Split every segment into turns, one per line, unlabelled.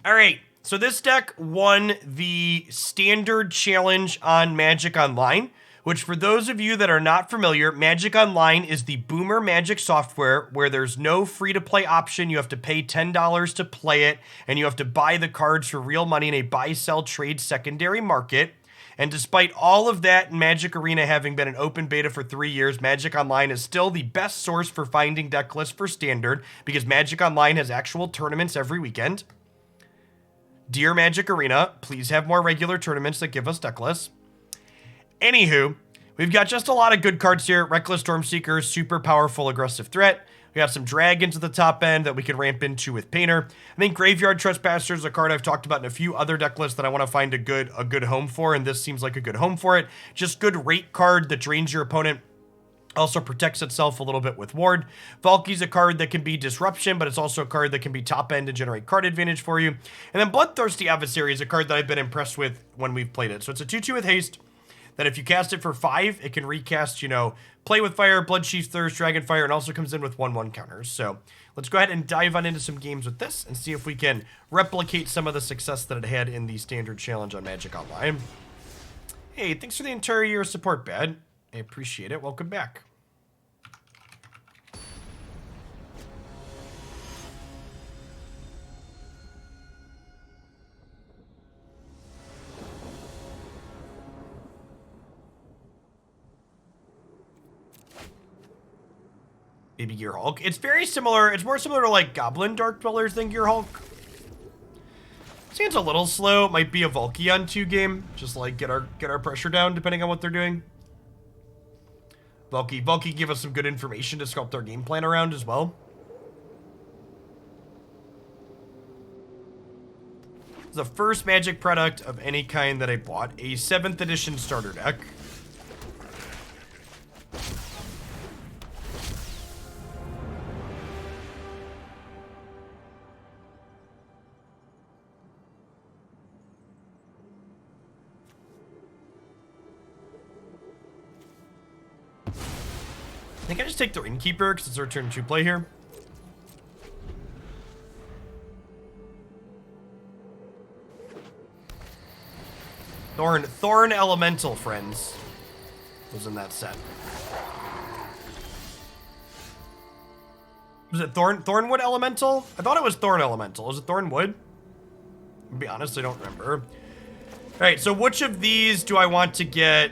All right, so this deck won the standard challenge on Magic Online, which for those of you that are not familiar, Magic Online is the boomer Magic software where there's no free-to-play option. You have to pay $10 to play it, and you have to buy the cards for real money in a buy-sell-trade secondary market. And despite all of that, Magic Arena having been an open beta for 3 years, Magic Online is still the best source for finding deck lists for Standard because Magic Online has actual tournaments every weekend. Dear Magic Arena, please have more regular tournaments that give us deck lists. Anywho, we've got just a lot of good cards here. Reckless Stormseeker, super powerful aggressive threat. We got some dragons at the top end that we can ramp into with Painter. I think Graveyard Trespasser is a card I've talked about in a few other deck lists that I want to find a good home for, and this seems like a good home for it. Just good rate card that drains your opponent. Also protects itself a little bit with Ward. Valki's a card that can be disruption, but it's also a card that can be top end and generate card advantage for you. And then Bloodthirsty Adversary is a card that I've been impressed with when we've played it. So it's a 2/2 with haste. That if you cast it for 5, it can recast, Play with Fire, Bloodchief, Thirst, Dragonfire, and also comes in with 1/1 counters. So let's go ahead and dive on into some games with this and see if we can replicate some of the success that it had in the standard challenge on Magic Online. Hey, thanks for the entire year of support, Bad. I appreciate it. Welcome back. Maybe Gear Hulk. It's very similar. It's more similar to like Goblin Dark Dwellers than Gear Hulk. Seems a little slow. It might be a Valki on 2 game. Just like get our pressure down depending on what they're doing. Valki give us some good information to sculpt our game plan around as well. It's the first Magic product of any kind that I bought. A 7th edition starter deck. I think I just take the Innkeeper because it's our turn to play here. Thorn Elemental, friends, was in that set. Was it Thornwood Elemental? I thought it was Thorn Elemental. Was it Thornwood? To be honest, I don't remember. All right, so which of these do I want to get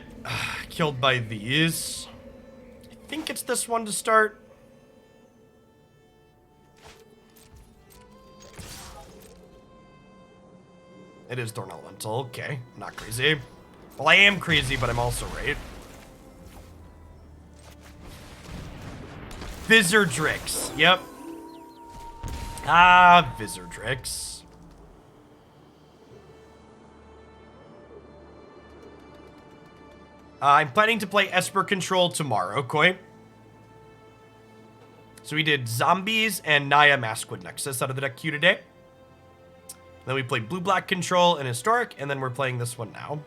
killed by these? I think it's this one to start. It is Thorn Elemental. Okay, I'm not crazy. Well, I am crazy, but I'm also right. Vizardrix. Yep. Ah, Vizardrix. I'm planning to play Esper Control tomorrow, Koi. So we did Zombies and Naya Maskwood Nexus out of the deck queue today. Then we played Blue-Black Control and Historic, and then we're playing this one now.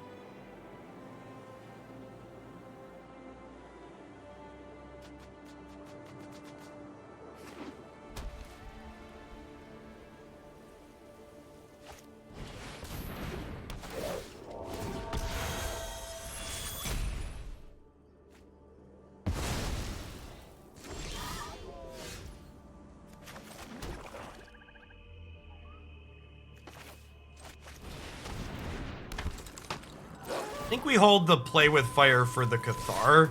I think we hold the Play with Fire for the Cathar.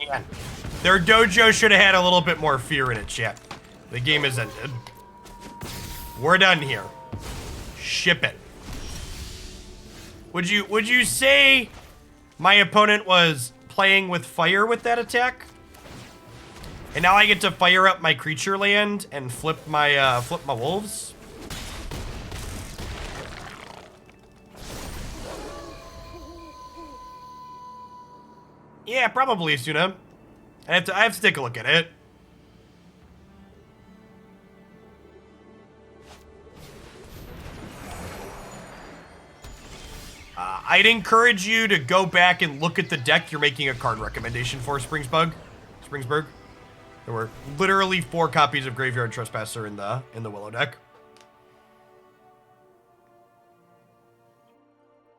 Yeah. Their dojo should have had a little bit more fear in it, chat. The game has ended. We're done here. Ship it. Would you say My opponent was playing with fire with that attack. And now I get to fire up my creature land and flip my wolves. Yeah, probably, Suna. I have to take a look at it. I'd encourage you to go back and look at the deck you're making a card recommendation for, Springsburg. There were literally 4 copies of Graveyard Trespasser in the Willow deck.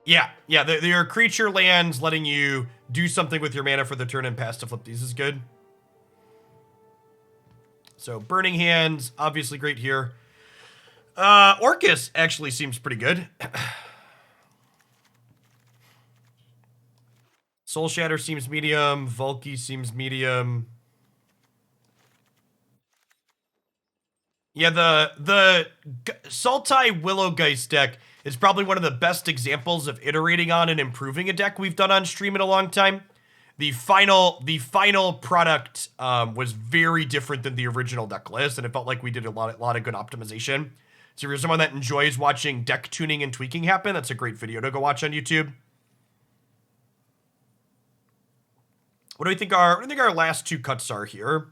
Yeah, your creature lands letting you do something with your mana for the turn and pass to flip these is good. So Burning Hands, obviously great here. Orcus actually seems pretty good. Soul Shatter seems medium. Valki seems medium. Yeah, the Sultai Willowgeist deck is probably one of the best examples of iterating on and improving a deck we've done on stream in a long time. The final product was very different than the original deck list, and it felt like we did a lot of good optimization. So if you're someone that enjoys watching deck tuning and tweaking happen, that's a great video to go watch on YouTube. What do we think our last 2 cuts are here?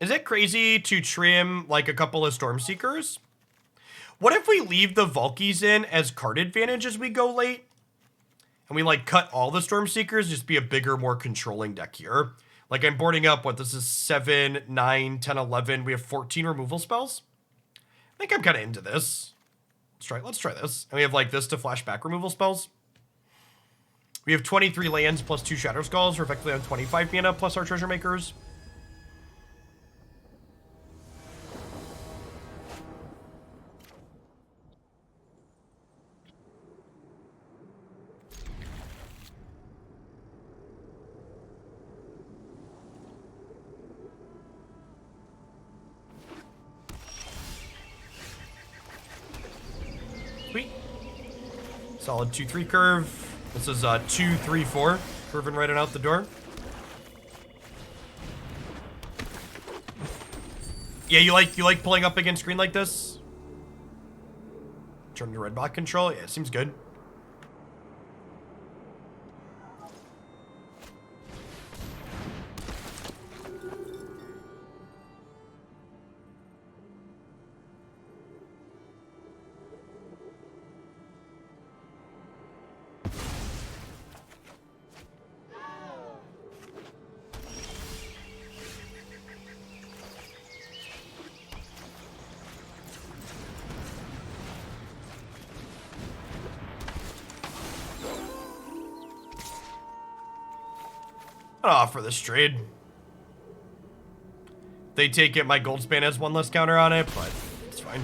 Is it crazy to trim like a couple of Stormseekers? What if we leave the Valkis in as card advantage as we go late? And we like cut all the Stormseekers, just be a bigger, more controlling deck here. Like I'm boarding up, what, this is 7, 9, 10, 11. We have 14 removal spells. I think I'm kind of into this. Let's try this. And we have like this to flash back removal spells. We have 23 lands plus 2 Shatterskulls. We're effectively on 25 mana plus our Treasure Makers. Sweet. Solid 2-3 curve. This is 2-3-4. Curving right on out the door. Yeah, you like pulling up against green like this? Turn to red block control? Yeah, seems good. I'll offer this trade. They take it, my Goldspan has 1 less counter on it, but it's fine.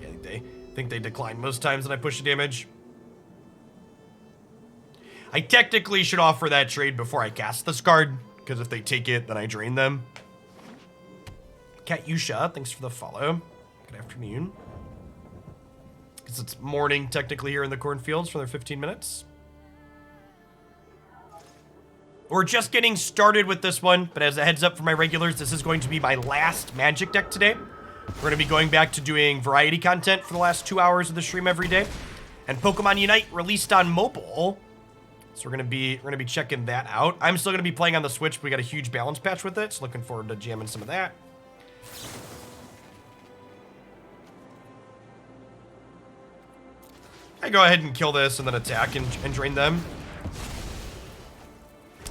Yeah, I think they decline most times when I push the damage. I technically should offer that trade before I cast this card, because if they take it, then I drain them. Katyusha, thanks for the follow. Good afternoon. Because it's morning technically here in the cornfields for their 15 minutes. We're just getting started with this one, but as a heads up for my regulars, this is going to be my last Magic deck today. We're going to be going back to doing variety content for the last 2 hours of the stream every day. And Pokemon Unite released on mobile. So we're gonna be checking that out. I'm still gonna be playing on the Switch, but we got a huge balance patch with it, so looking forward to jamming some of that. I go ahead and kill this and then attack and drain them.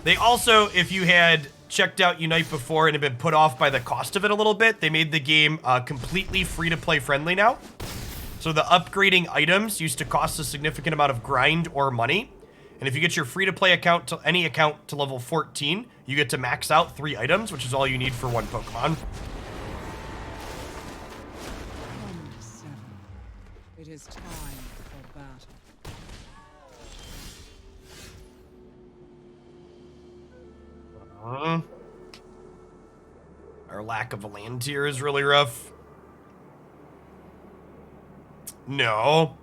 They also, if you had checked out Unite before and had been put off by the cost of it a little bit, they made the game completely free-to-play friendly now. So the upgrading items used to cost a significant amount of grind or money. And if you get your free-to-play account to any account to level 14, you get to max out 3 items, which is all you need for 1 Pokemon.
It is time for battle.
Our lack of a land tier is really rough. No.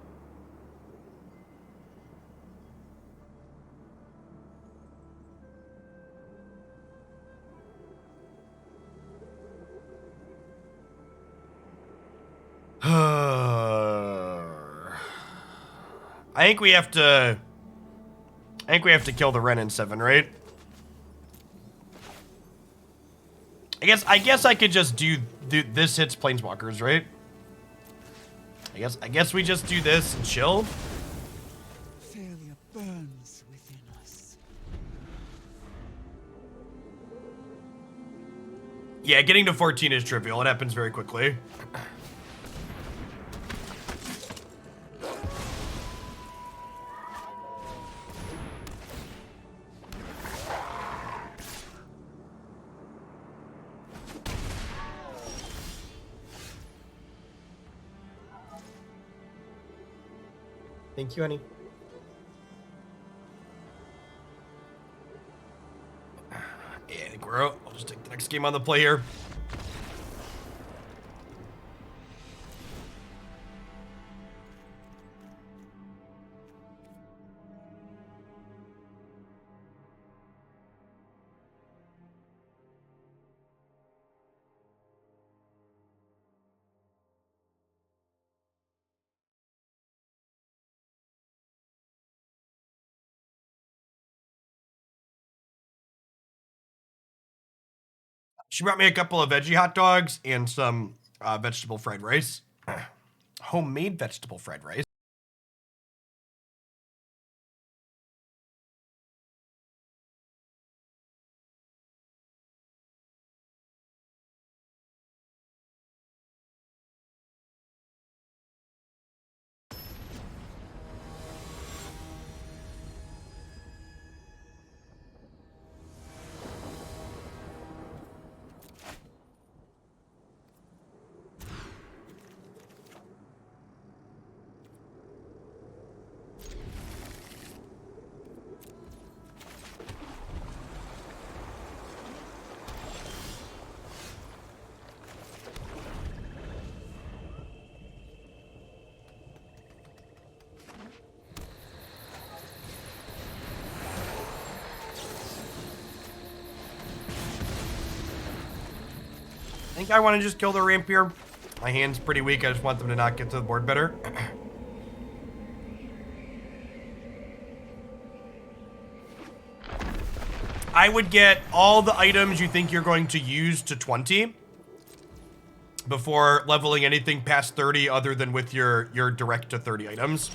I think we have to kill the Ren in 7, right? I guess I could just do this hits Planeswalkers, right? I guess we just do this and chill.
Failure burns within us.
Yeah, getting to 14 is trivial. It happens very quickly. Thank you, honey. Yeah, I think we're out. I'll just take the next game on the play here. She brought me a couple of veggie hot dogs and some vegetable fried rice. Homemade vegetable fried rice. I think I want to just kill the ramp here. My hand's pretty weak. I just want them to not get to the board better. I would get all the items you think you're going to use to 20 before leveling anything past 30 other than with your direct to 30 items.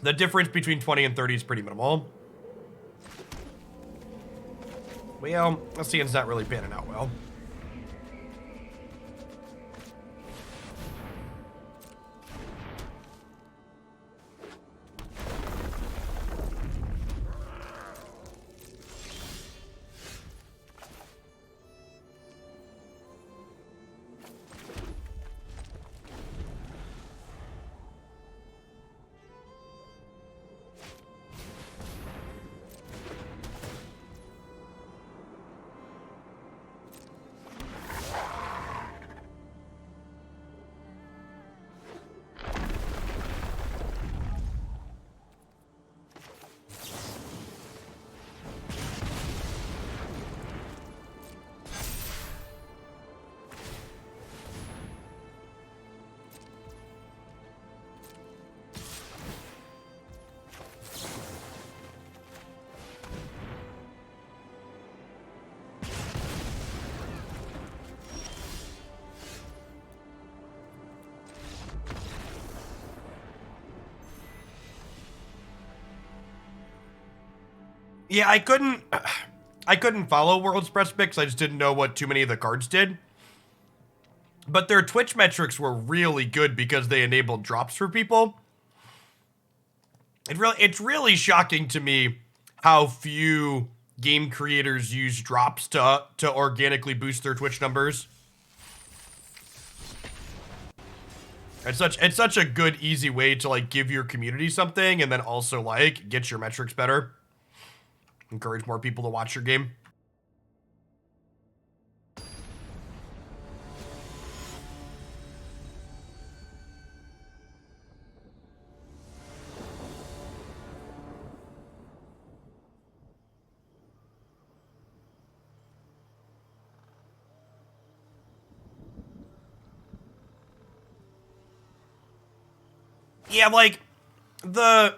The difference between 20 and 30 is pretty minimal. Well, this hand's not really panning out well. Yeah, I couldn't follow World's Best because I just didn't know what too many of the cards did. But their Twitch metrics were really good because they enabled drops for people. It's really shocking to me how few game creators use drops to organically boost their Twitch numbers. It's such a good, easy way to like give your community something and then also like get your metrics better. Encourage more people to watch your game. Yeah, like, the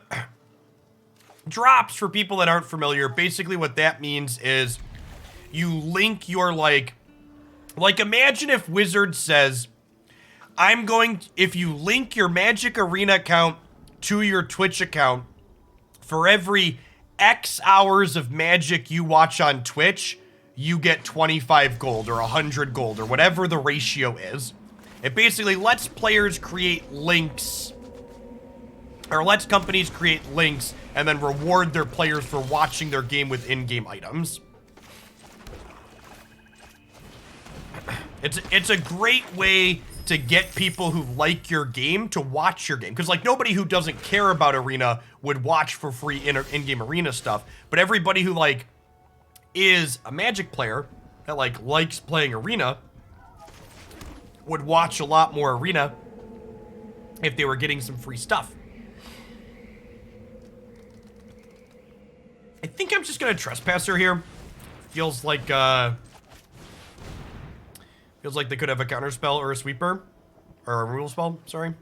drops, for people that aren't familiar, basically what that means is you link your, like, imagine if Wizard says, if you link your Magic Arena account to your Twitch account, for every X hours of Magic you watch on Twitch, you get 25 gold or 100 gold or whatever the ratio is. It basically lets players create links, or lets companies create links and then reward their players for watching their game with in-game items. It's a great way to get people who like your game to watch your game. Because, like, nobody who doesn't care about Arena would watch for free in-game Arena stuff. But everybody who, like, is a Magic player that, like, likes playing Arena would watch a lot more Arena if they were getting some free stuff. I think I'm just gonna Trespasser here. Feels like they could have a counter spell or a sweeper. Or a removal spell, sorry.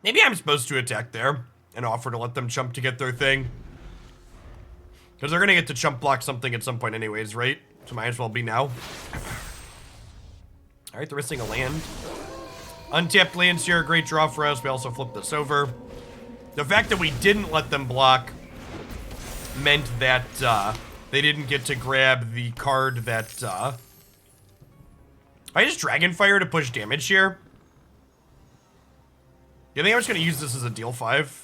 Maybe I'm supposed to attack there and offer to let them chump to get their thing. Because they're going to get to chump block something at some point anyways, right? So might as well be now. Alright, they're missing a land. Untapped lands here, a great draw for us. We also flipped this over. The fact that we didn't let them block meant that they didn't get to grab the card that... I just Dragonfire to push damage here. You think I'm just going to use this as a deal 5?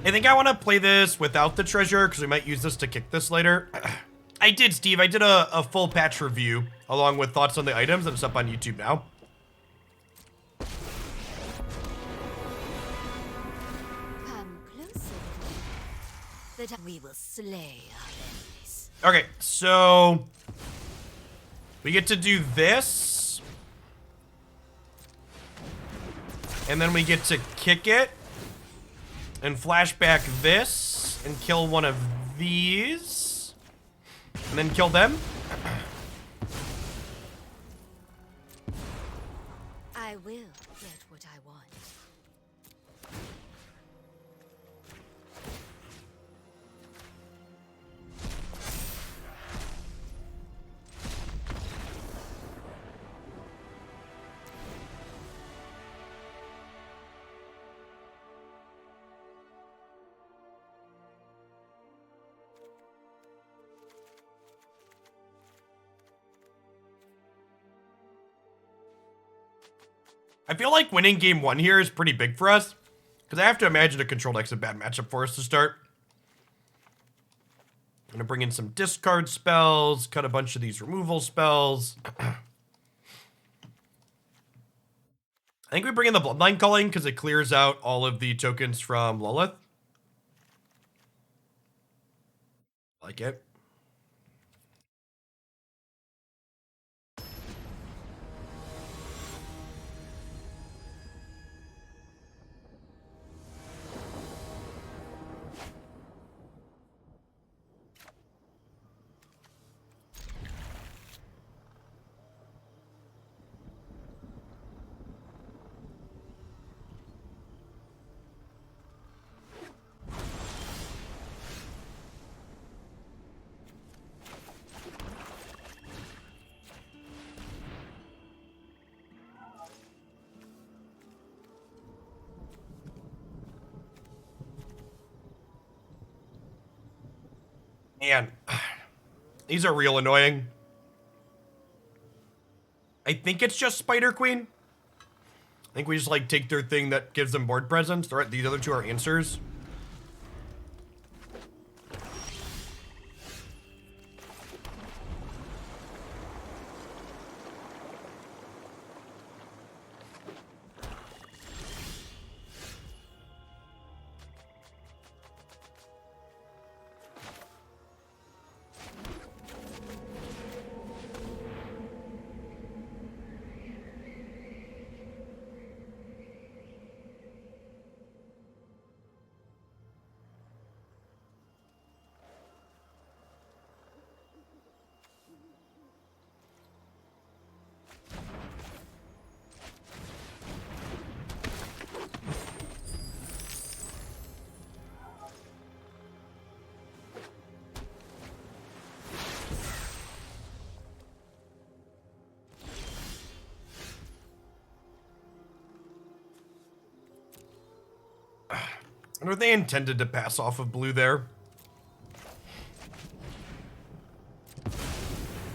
I think I want to play this without the treasure, because we might use this to kick this later. I did, Steve. I did a full patch review, along with thoughts on the items, and it's up on YouTube now.
Come closer, that we will slay our enemies.
Okay, so... we get to do this. And then we get to kick it. And flashback this, and kill one of these, and then kill them.
I will get what I want.
I feel like winning game 1 here is pretty big for us, because I have to imagine a control deck's a bad matchup for us to start. I'm gonna bring in some discard spells, cut a bunch of these removal spells. I think we bring in the Bloodline Culling, because it clears out all of the tokens from Lilith. Like it. Man, these are real annoying. I think it's just Spider Queen. I think we just like take their thing that gives them board presence. These other two are answers. I wonder if they intended to pass off of blue there.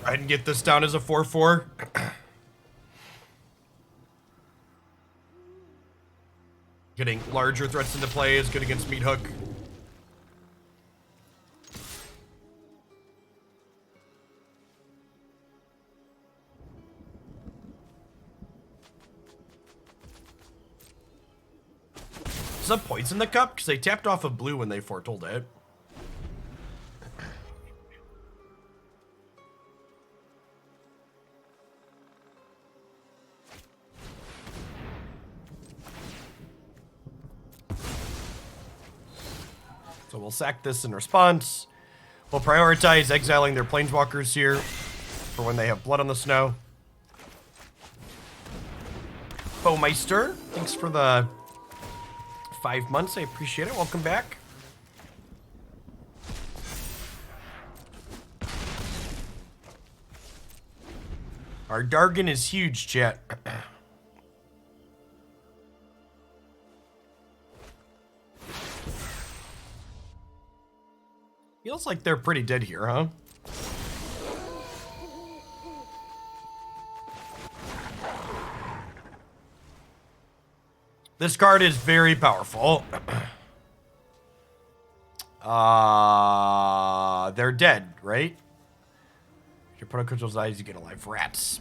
I can get this down as a 4/4. Getting larger threats into play is good against Meat Hook. Is that points in the cup? Because they tapped off of blue when they foretold it. So we'll sack this in response. We'll prioritize exiling their planeswalkers here for when they have blood on the snow. Bowmeister, thanks for the 5 months. I appreciate it. Welcome back. Our Dargon is huge, chat. Feels like they're pretty dead here, huh? This card is very powerful. They're dead, right? If your opponent controls eyes, you get alive rats.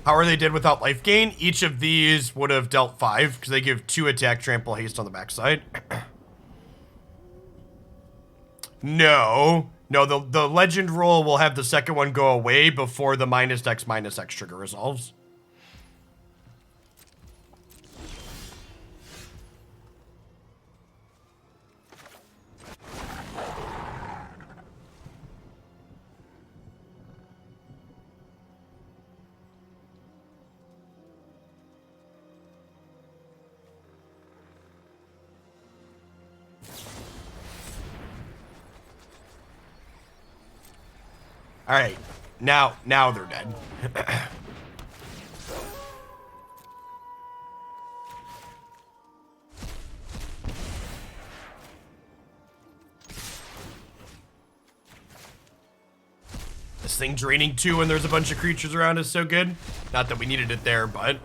How are they dead without life gain? Each of these would have dealt 5 because they give 2 attack, trample, haste on the backside. No, the legend rule will have the second one go away before the -X trigger resolves. All right, now they're dead. This thing draining 2 when there's a bunch of creatures around is so good. Not that we needed it there, but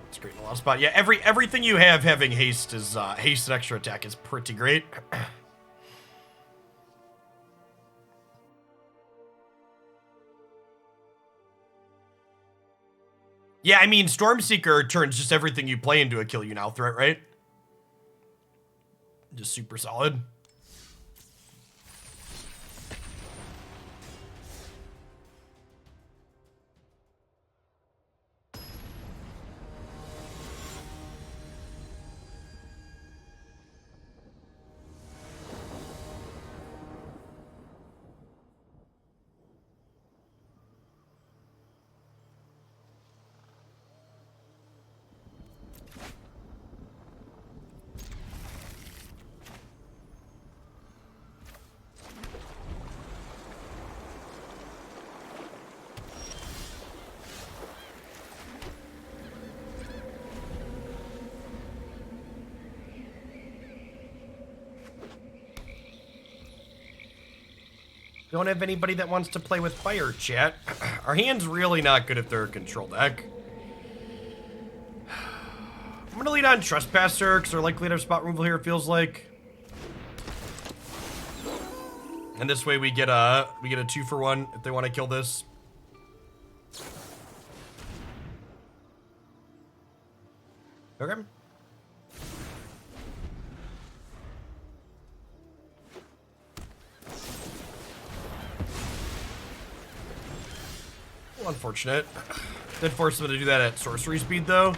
it's great in a lot of spot. Yeah, everything you have having haste is haste and extra attack is pretty great. Yeah, I mean, Stormseeker turns just everything you play into a kill you now threat, right? Just super solid. Don't have anybody that wants to play with fire, chat. Our hand's really not good if they're a control deck. I'm gonna lead on Trespasser, because they're likely to have spot removal here, it feels like. And this way we get a 2-for-1 if they want to kill this. Okay. Unfortunate. Did force them to do that at sorcery speed though,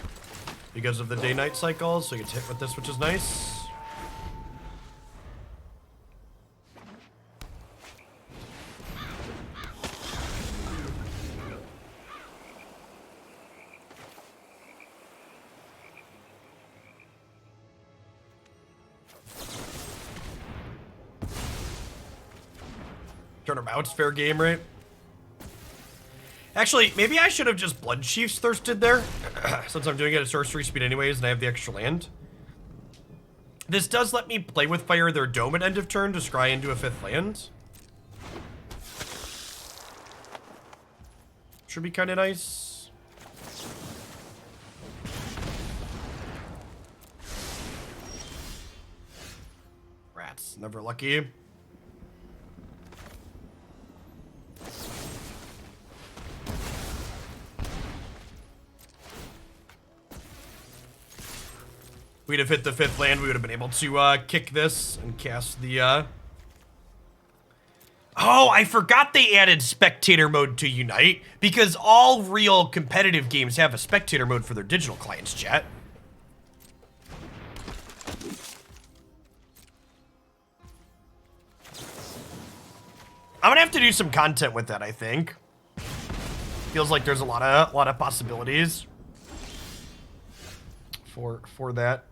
because of the day-night cycles, so you get hit with this, which is nice. Turnabout's fair game, right? Actually, maybe I should have just Bloodchief's thirsted there, since I'm doing it at sorcery speed anyways, and I have the extra land. This does let me play with fire their dome at end of turn to scry into a 5th land. Should be kind of nice. Rats, never lucky. We'd have hit the 5th land, we would have been able to kick this and cast the Oh, I forgot they added spectator mode to Unite, because all real competitive games have a spectator mode for their digital clients, chat. I'm gonna have to do some content with that, I think. Feels like there's a lot of possibilities for that.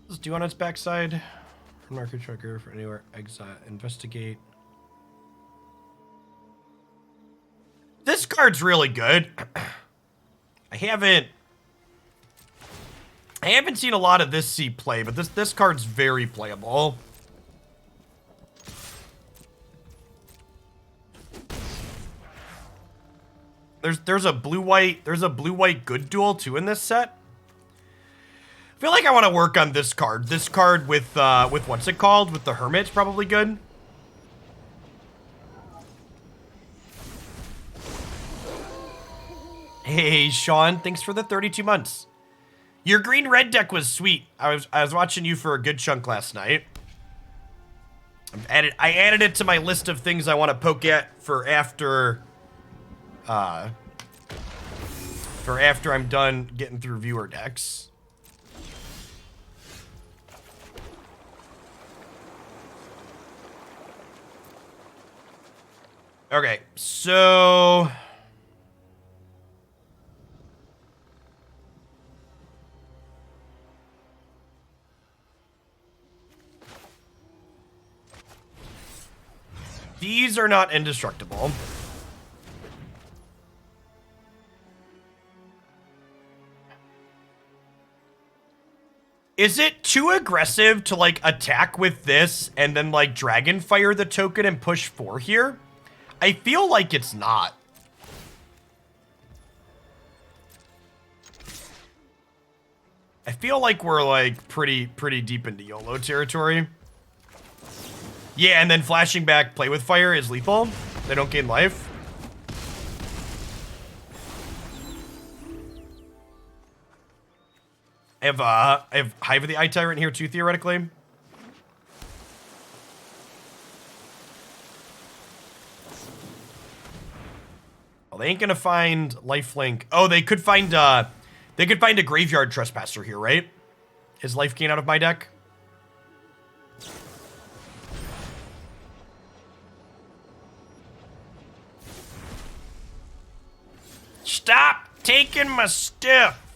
Let's do on its backside. Market tracker for anywhere. Exile. Investigate. This card's really good. I haven't seen a lot of this C play, but this card's very playable. There's a blue-white good duel too in this set. I feel like I want to work on this card. This card with what's it called? With the Hermit's probably good. Hey, Sean, thanks for the 32 months. Your green-red deck was sweet. I was watching you for a good chunk last night. I added it to my list of things I want to poke at for after I'm done getting through viewer decks. Okay, so these are not indestructible. Is it too aggressive to, like, attack with this and then, like, Dragon Fire the token and push 4 here? I feel like it's not. I feel like we're, like, pretty deep into YOLO territory. Yeah, and then flashing back Play with Fire is lethal. They don't gain life. I have Hive of the Eye Tyrant here too, theoretically. Well, they ain't gonna find lifelink. Oh, they could find a Graveyard Trespasser here, right? Is life gain out of my deck? Stop taking my stuff.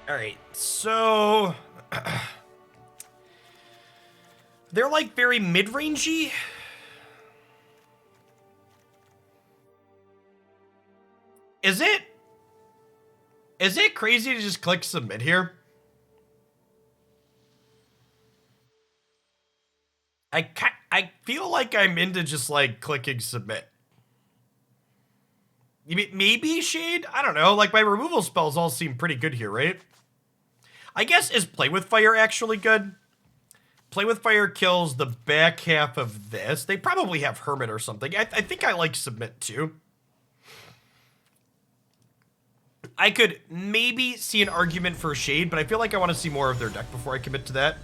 All right, so they're like very mid-rangey. Is it crazy to just click submit here? I feel like I'm into just like clicking submit. Maybe Shade? I don't know. Like my removal spells all seem pretty good here, right? I guess is Play with Fire actually good? Play with Fire kills the back half of this. They probably have Hermit or something. I think I like submit too. I could maybe see an argument for Shade, but I feel like I want to see more of their deck before I commit to that.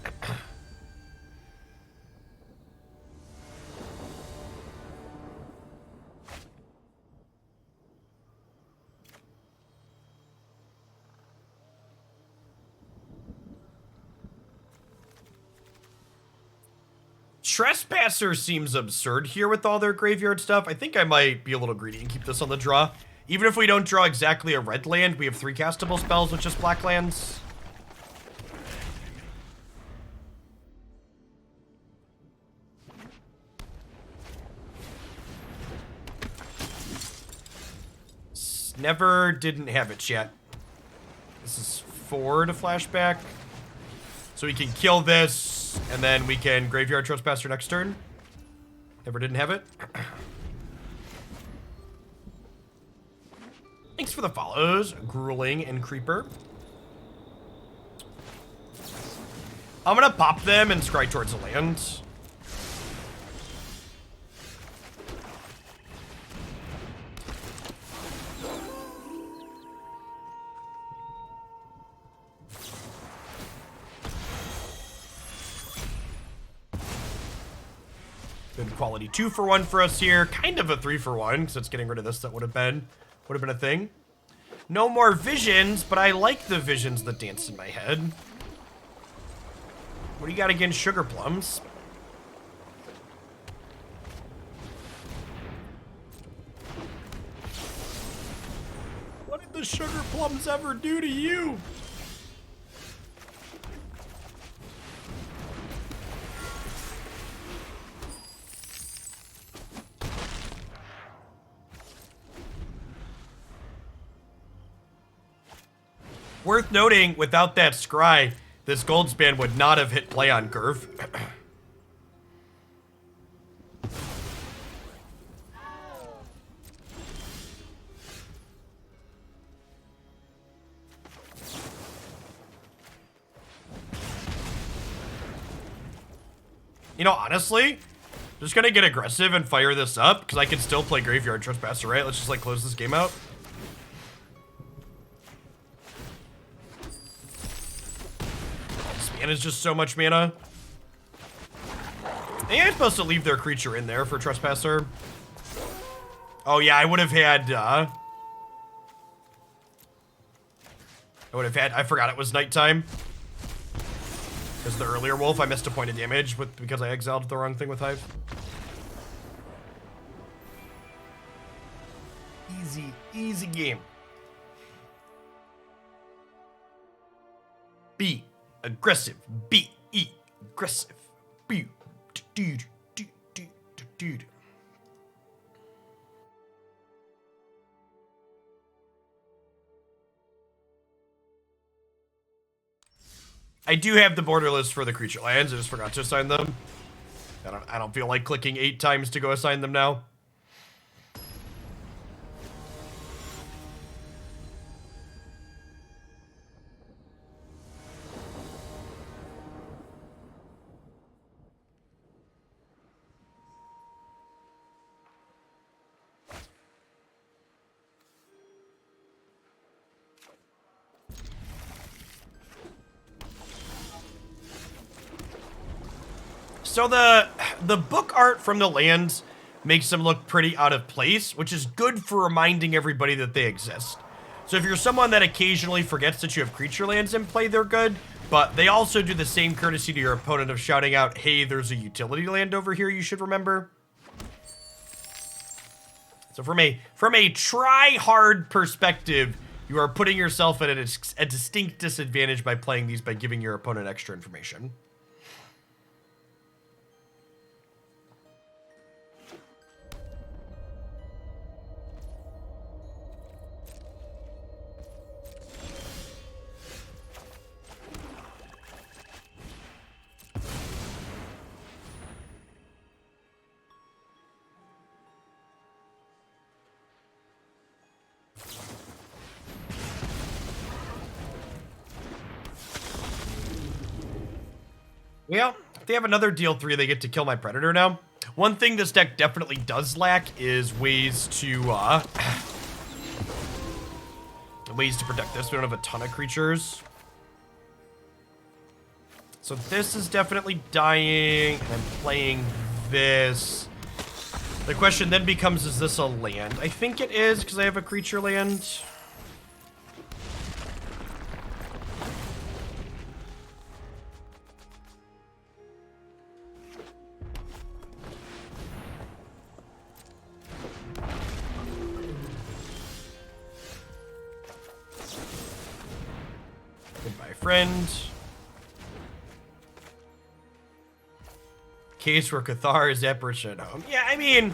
Trespasser seems absurd here with all their graveyard stuff. I think I might be a little greedy and keep this on the draw. Even if we don't draw exactly a red land, we have 3 castable spells with just black lands. Never didn't have it yet. This is 4 to flashback. So we can kill this, and then we can Graveyard Trespasser next turn. Never didn't have it. Thanks for the follows, Grueling and Creeper. I'm gonna pop them and scry towards the land. Good quality 2-for-1 for us here. Kind of a 3-for-1, because it's getting rid of this. That would have been a thing. No more visions, but I like the visions that dance in my head. What do you got against sugar plums? What did the sugar plums ever do to you? Worth noting, without that scry, this Goldspan would not have hit play on curve. You know, honestly, just gonna get aggressive and fire this up, because I can still play Graveyard Trespasser, right? Let's just, like, close this game out. And it's just so much mana. And I'm supposed to leave their creature in there for Trespasser. Oh yeah, I would have had, I forgot it was nighttime. Because the earlier wolf, I missed a point of damage because I exiled the wrong thing with Hive. Easy game. Be aggressive. Be aggressive. Be dude. Dude. I do have the border list for the creature lands. I just forgot to assign them. I don't feel like clicking 8 times to go assign them now. So the book art from the lands makes them look pretty out of place, which is good for reminding everybody that they exist. So if you're someone that occasionally forgets that you have creature lands in play, they're good, but they also do the same courtesy to your opponent of shouting out, hey, there's a utility land over here you should remember. So from a try-hard perspective, you are putting yourself at a distinct disadvantage by playing these by giving your opponent extra information. Well, if they have another deal 3, they get to kill my Predator now. One thing this deck definitely does lack is ways to protect this. We don't have a ton of creatures. So this is definitely dying, and I'm playing this. The question then becomes, is this a land? I think it is, because I have a creature land. Goodbye, friend. Case where Cathar is Apparition at home. Yeah, I mean,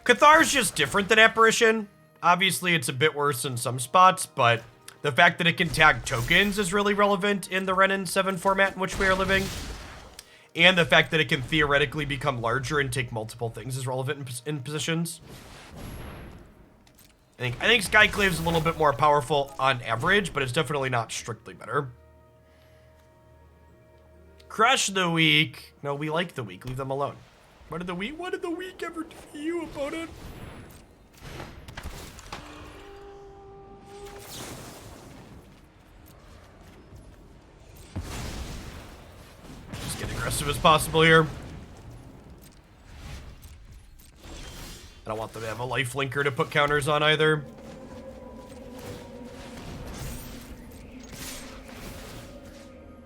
Cathar is just different than Apparition. Obviously, it's a bit worse in some spots, but the fact that it can tag tokens is really relevant in the Renin 7 format in which we are living. And the fact that it can theoretically become larger and take multiple things is relevant in positions. I think Skyclave is a little bit more powerful on average, but it's definitely not strictly better. Crush the weak. No, we like the weak. Leave them alone. What did the weak ever do to you, opponent? Just get aggressive as possible here. I don't want them to have a life linker to put counters on either.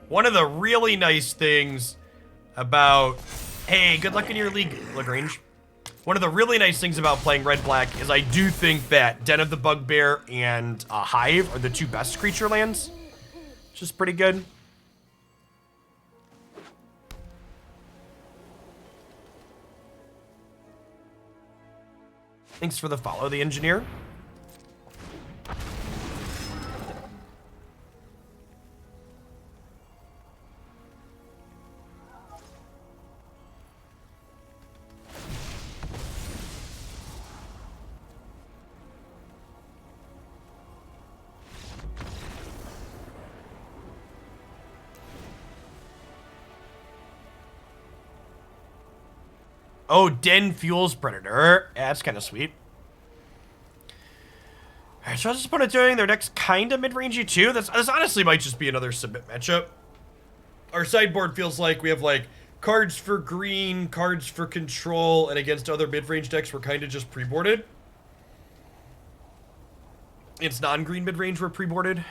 One of the really nice things about... Hey, good luck in your league, Lagrange. One of the really nice things about playing red-black is I do think that Den of the Bugbear and Hive are the 2 best creature lands, which is pretty good. Thanks for the follow, the engineer. Oh, Den fuels Predator. Yeah, that's kind of sweet. Alright, so how's this opponent doing? Their deck's kind of mid-rangey too. This honestly might just be another submit matchup. Our sideboard feels like we have like cards for green, cards for control, and against other mid-range decks we're kind of just pre-boarded. It's non-green mid-range we're pre-boarded.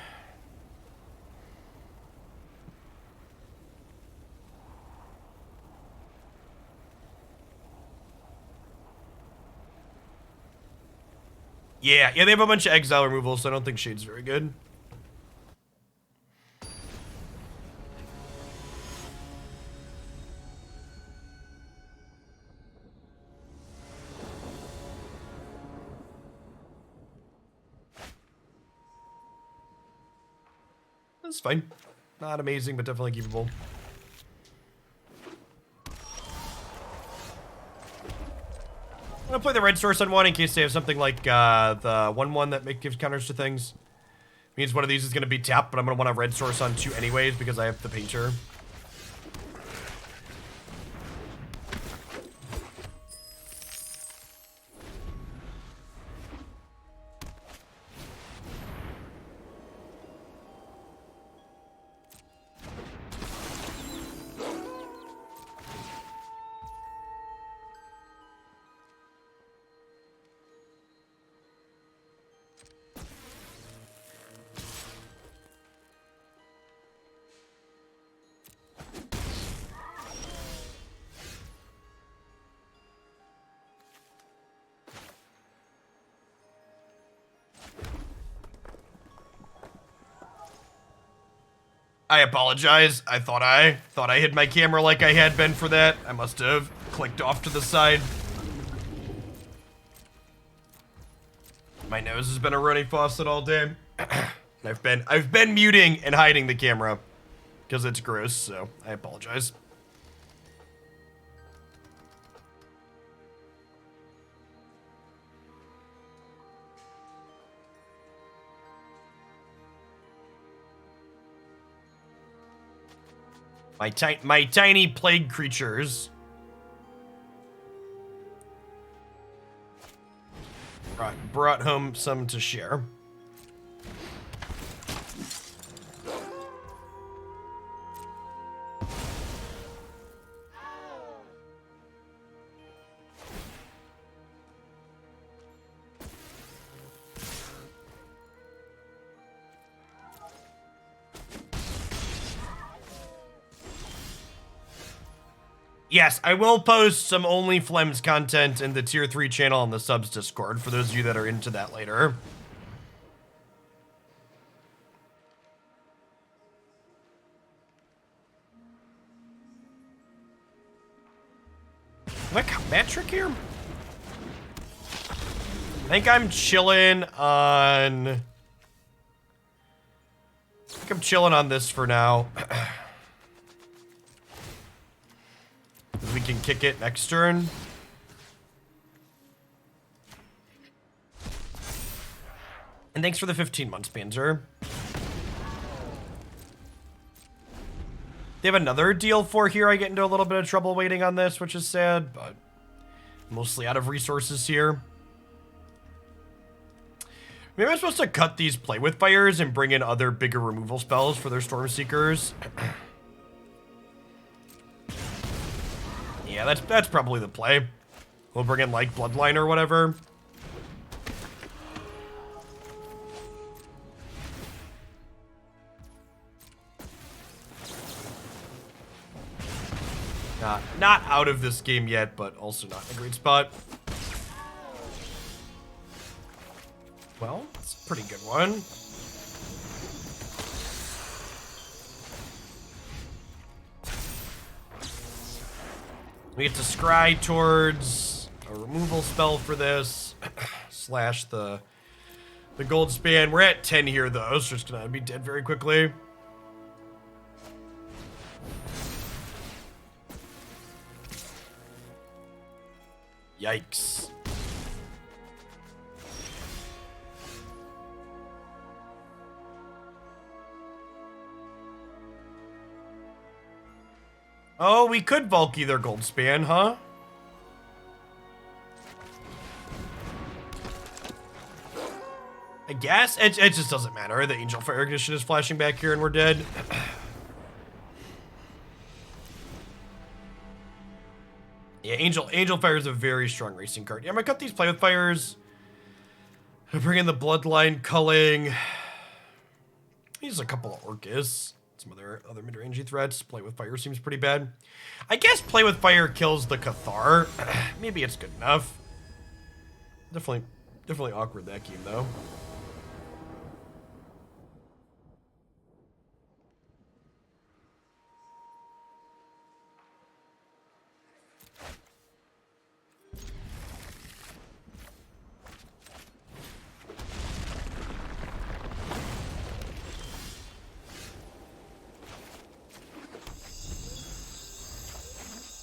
Yeah, they have a bunch of exile removals, so I don't think Shade's very good. That's fine. Not amazing, but definitely keepable. I'm gonna play the red source on one in case they have something like the 1/1 that gives counters to things. Means one of these is gonna be tapped, but I'm gonna want a red source on 2 anyways because I have the painter. I apologize. I thought I hid my camera like I had been for that. I must have clicked off to the side. My nose has been a running faucet all day. I've been muting and hiding the camera because it's gross, so I apologize. My tiny plague creatures brought home some to share. Yes, I will post some Only Flems content in the Tier 3 channel on the subs Discord for those of you that are into that later. Am I combat trick here? I think I'm chilling on... this for now. We can kick it next turn. And thanks for the 15 months, Panzer. They have another deal for here. I get into a little bit of trouble waiting on this, which is sad, but mostly out of resources here. Maybe I'm supposed to cut these play with fires and bring in other bigger removal spells for their Stormseekers. Yeah, that's probably the play. We'll bring in, like, Bloodline or whatever. Not out of this game yet, but also not in a great spot. Well, it's a pretty good one. We get to scry towards a removal spell for this, slash the Goldspan. We're at 10 here, though, so it's gonna be dead very quickly. Yikes. Oh, we could Valki their Goldspan, huh? I guess. It just doesn't matter. The Angel Fire Ignition is flashing back here and we're dead. Yeah, Angel Fire is a very strong racing card. Yeah, I'm gonna cut these play with fires. I bring in the Bloodline Culling. Use a couple of Orcus. Some other mid-rangey threats. Play with fire seems pretty bad. I guess play with fire kills the Cathar. Maybe it's good enough. Definitely awkward that game though.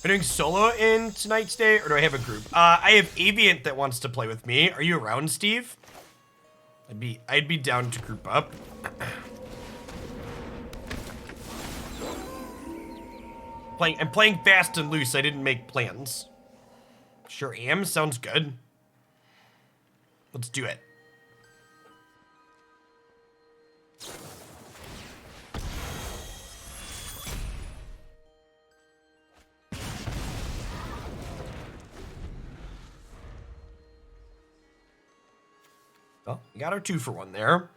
Are you doing solo in tonight's day, or do I have a group? I have Aviant that wants to play with me. Are you around, Steve? I'd be down to group up. I'm playing fast and loose. I didn't make plans. Sure am. Sounds good. Let's do it. Well, we got our 2-for-1 there.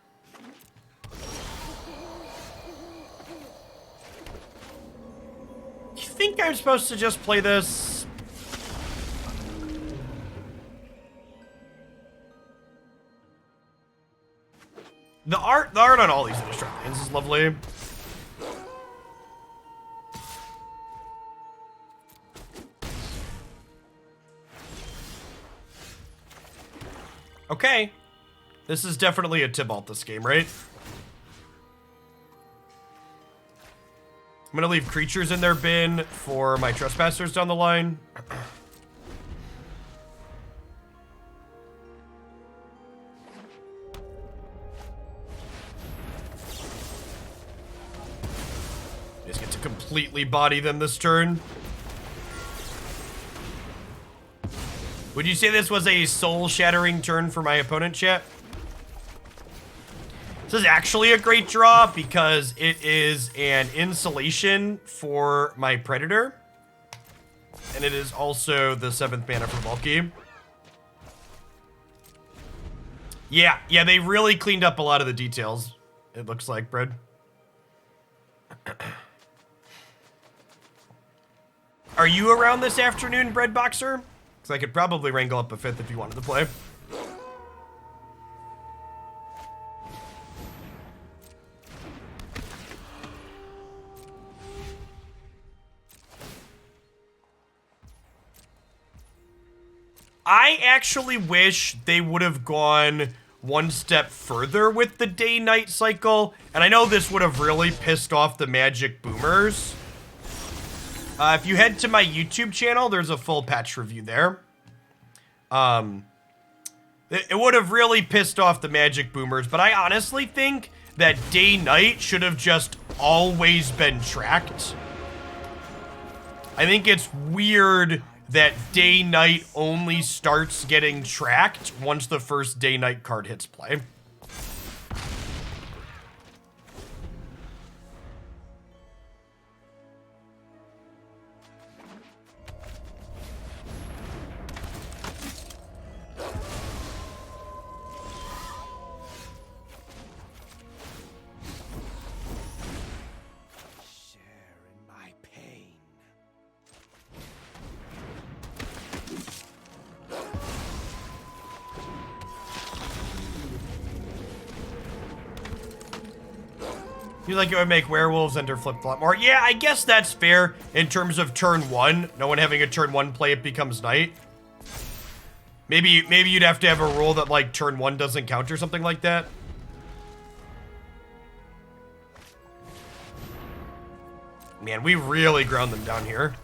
You think I'm supposed to just play this? The art on all these illustrations is lovely. Okay. This is definitely a Tybalt, this game, right? I'm gonna leave creatures in their bin for my trespassers down the line. Just get to completely body them this turn. Would you say this was a soul-shattering turn for my opponent, chat? This is actually a great draw because it is an insulation for my Predator. And it is also the 7th mana for Valki. Yeah, they really cleaned up a lot of the details, it looks like, Bread. Are you around this afternoon, Breadboxer? Because I could probably wrangle up a 5th if you wanted to play. I actually wish they would have gone one step further with the day-night cycle. And I know this would have really pissed off the Magic boomers. If you head to my YouTube channel, there's a full patch review there. It would have really pissed off the Magic boomers, but I honestly think that day-night should have just always been tracked. I think it's weird that day-night only starts getting tracked once the first day-night card hits play. You like it would make werewolves enter flip-flop more? Yeah, I guess that's fair in terms of turn 1. No one having a turn 1 play, it becomes night. Maybe you'd have to have a rule that, like, turn 1 doesn't count or something like that. Man, we really ground them down here.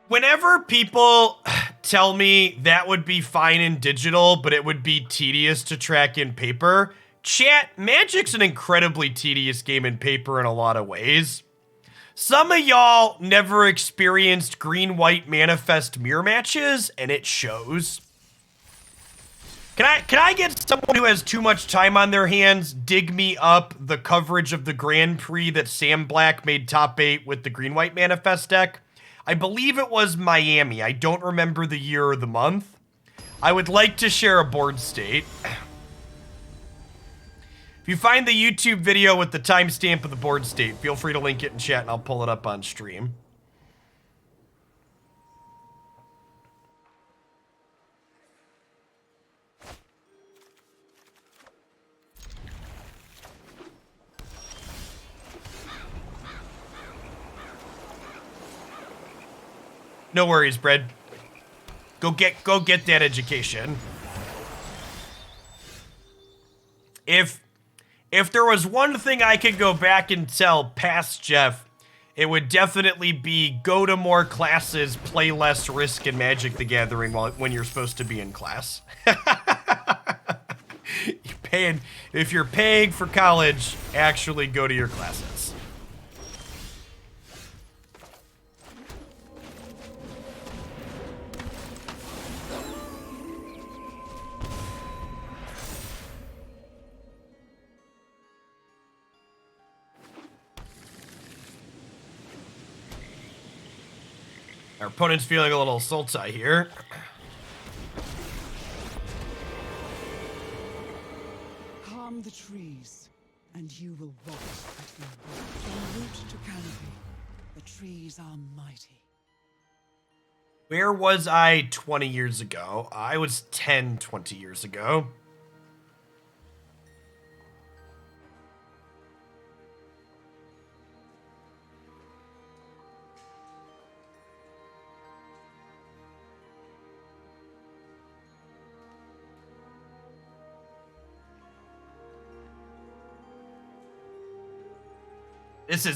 Whenever people tell me that would be fine in digital, but it would be tedious to track in paper, chat, Magic's an incredibly tedious game in paper in a lot of ways. Some of y'all never experienced green-white manifest mirror matches, and it shows. Can I get someone who has too much time on their hands dig me up the coverage of the Grand Prix that Sam Black made top 8 with the green-white manifest deck? I believe it was Miami. I don't remember the year or the month. I would like to share a board state. If you find the YouTube video with the timestamp of the board state, feel free to link it in chat and I'll pull it up on stream. No worries, Bread. Go get that education. If there was one thing I could go back and tell past Jeff, it would definitely be go to more classes, play less Risk and Magic the Gathering when you're supposed to be in class. If you're paying for college, actually go to your classes. Our opponent's feeling a little salty here.
Harm the trees, and you will rot at their root. From root to canopy, the trees are mighty.
Where was I 20 years ago? I was 10, 20 years ago.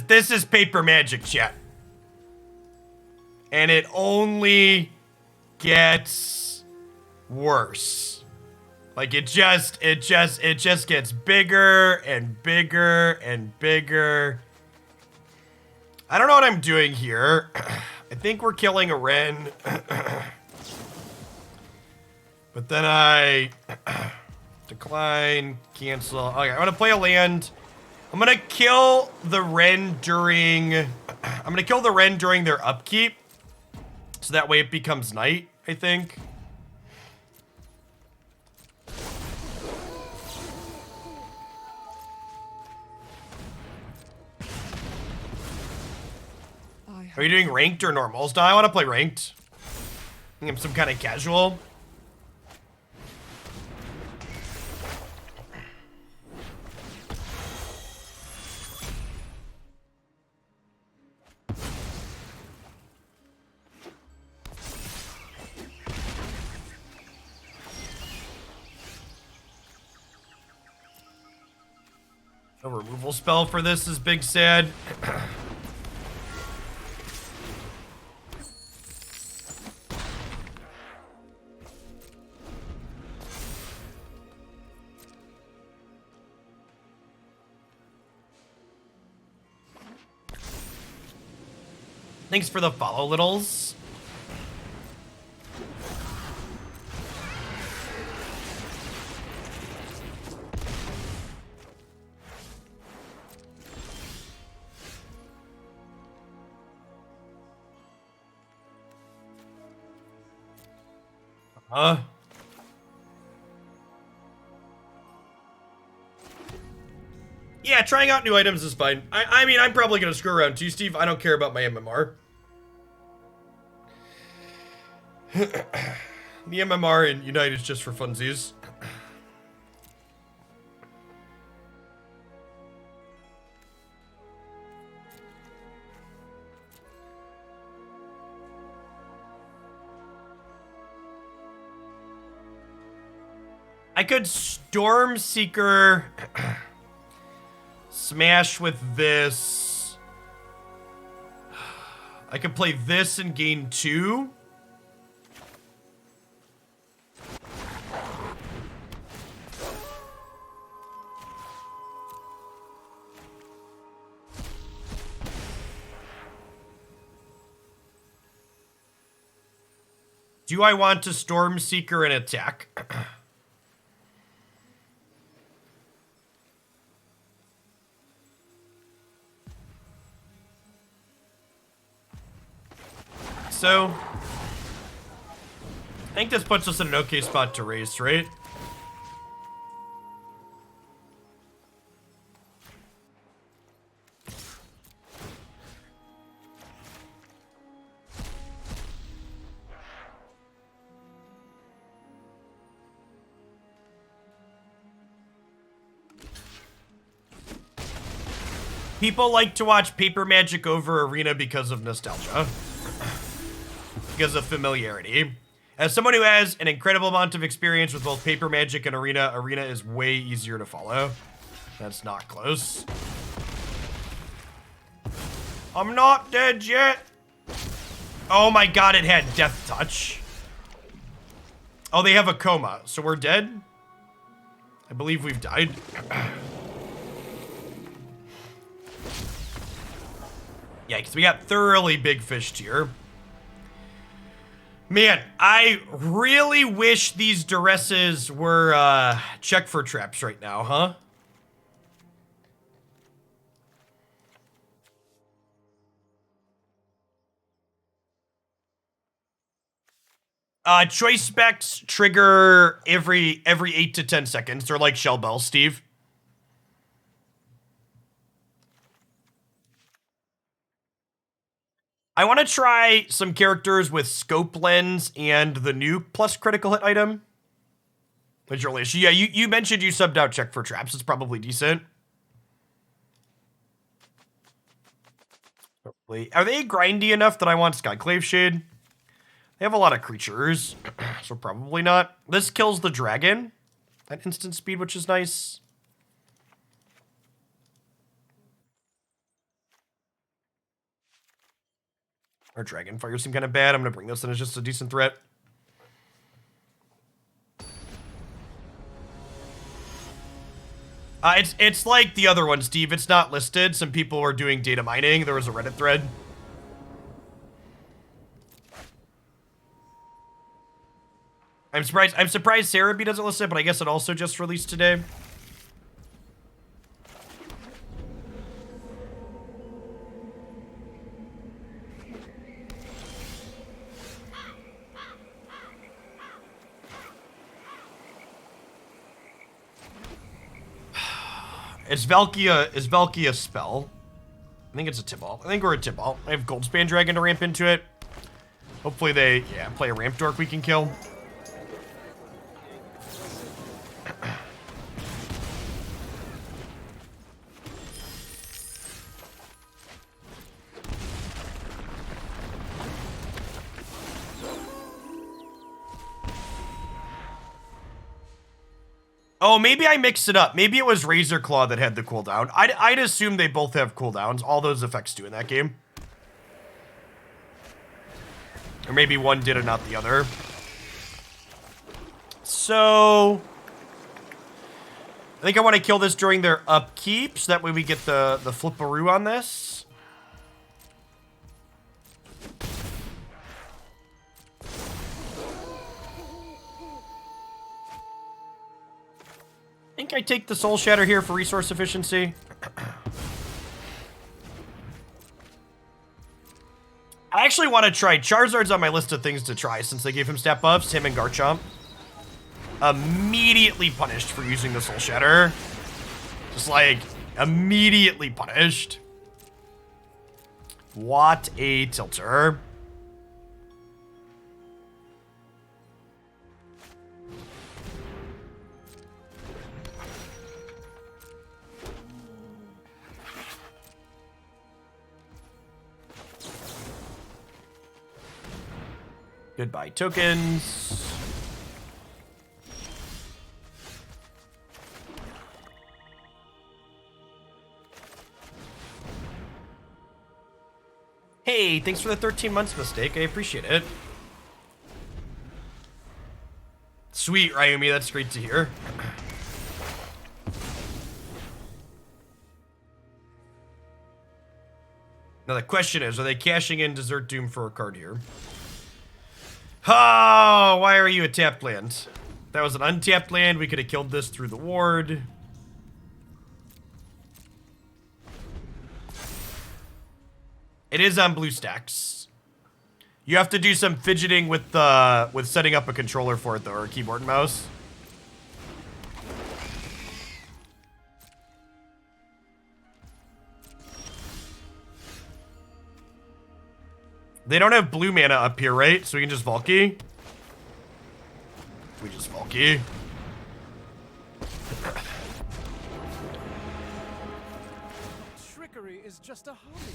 This is paper magic, chat. And it only gets worse. Like it just gets bigger and bigger and bigger. I don't know what I'm doing here. I think we're killing a Wren. But then I decline, cancel. Okay, I'm gonna play a land. I'm gonna kill the Wren during their upkeep. So that way it becomes night, I think. Are you doing ranked or normals? No, I want to play ranked. I think I'm some kind of casual. A removal spell for this is big sad. Thanks for the follow, littles. Yeah, trying out new items is fine. I mean, I'm probably gonna screw around too, Steve. I don't care about my MMR. The MMR in Unite is just for funsies. I could Stormseeker smash with this. I could play this and gain 2. Do I want to Stormseeker and attack? So, I think this puts us in an okay spot to race, right? People like to watch Paper Magic over Arena because of nostalgia. because of familiarity. As someone who has an incredible amount of experience with both paper magic and arena, arena is way easier to follow. That's not close. I'm not dead yet. Oh my god, it had death touch. Oh, they have a coma, so we're dead? I believe we've died. Yikes, we got thoroughly big fished here. Man, I really wish these duresses were check for traps right now, huh? Choice specs trigger every 8 to 10 seconds. They're like shell bells, Steve. I want to try some characters with scope lens and the new plus critical hit item. Which yeah, you mentioned you subbed out check for traps. It's probably decent. Probably. Are they grindy enough that I want Skyclave Shade? They have a lot of creatures, so probably not. This kills the dragon at instant speed, which is nice. Our dragon fires seem kind of bad. I'm gonna bring this in as just a decent threat. It's like the other one, Steve. It's not listed. Some people were doing data mining. There was a Reddit thread. I'm surprised Cerebi doesn't list it, but I guess it also just released today. Is Valki a spell? I think it's a Tibalt. I think we're a Tibalt. I have Goldspan Dragon to ramp into it. Hopefully they, yeah, play a ramp dork we can kill. Oh, maybe I mixed it up. Maybe it was Razor Claw that had the cooldown. I'd assume they both have cooldowns. All those effects do in that game. Or maybe one did and not the other. So I think I want to kill this during their upkeep, so that way we get the flipperoo on this. I think I take the Soul Shatter here for resource efficiency. I actually want to try Charizard's on my list of things to try since they gave him stat buffs, him and Garchomp. Immediately punished for using the Soul Shatter. Just like, immediately punished. What a tilter. Goodbye, tokens. Hey, thanks for the 13 months mistake. I appreciate it. Sweet, Ryumi. That's great to hear. Now the question is, are they cashing in Desert Doom for a card here? Oh, why are you a tapped land? That was an untapped land. We could have killed this through the ward. It is on blue stacks. You have to do some fidgeting with setting up a controller for it though, or a keyboard and mouse. They don't have blue mana up here, right? So we can just Valki. We just Valki.
Trickery is just a hobby.